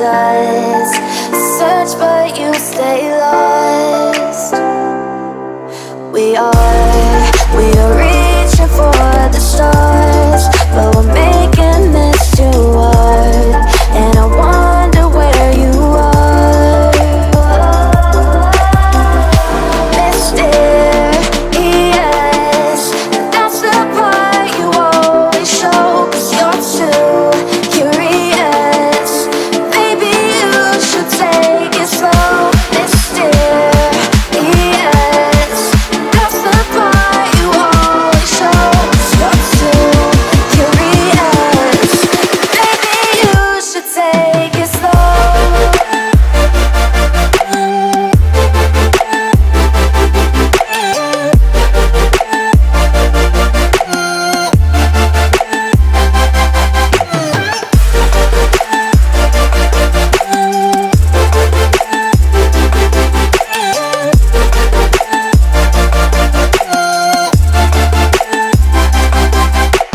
does. Search but you stay lost. We are reaching for the stars, but we're making this too hard. And I wonder where you are. Mysterious, that's the part you always show. 'Cause you're too curious. Maybe you should take it slow. Mysterious, that's the part you always show. 'Cause you're too curious. Maybe you should take it slow.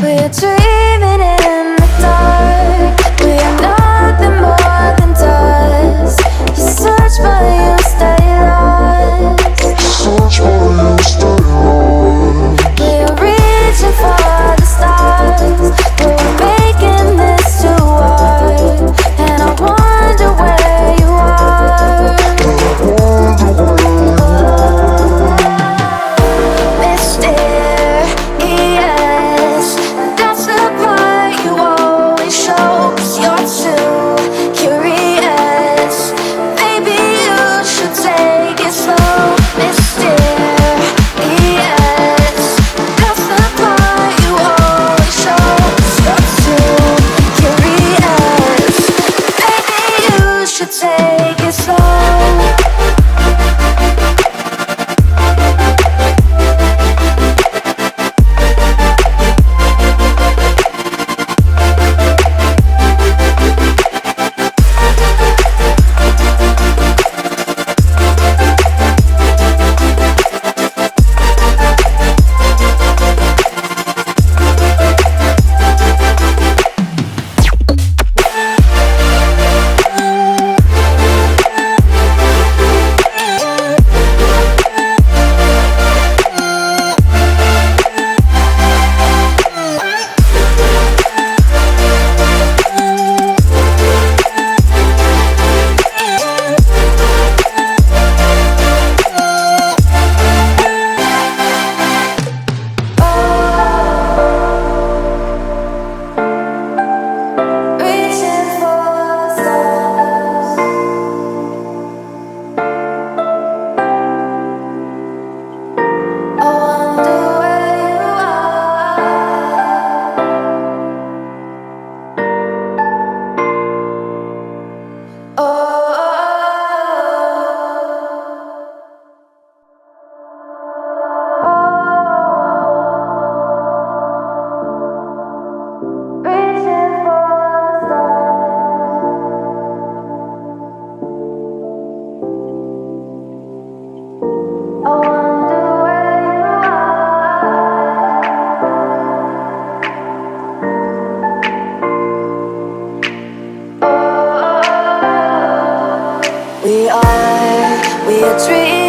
We're dreaming in the dark. We are nothing more than dust. You search but you stay lost. We're reaching for the stars, but we're making this too hard. And I wonder where you are. Mysterious, that's the part you always show. 'Cause you're too curious. Maybe you should take it slow. Mysterious, that's the part you always show. 'Cause you're too curious. Maybe you should take it slow. Reaching for stars. I wonder where you are. Reaching for stars. I wonder where you are. We are dreaming.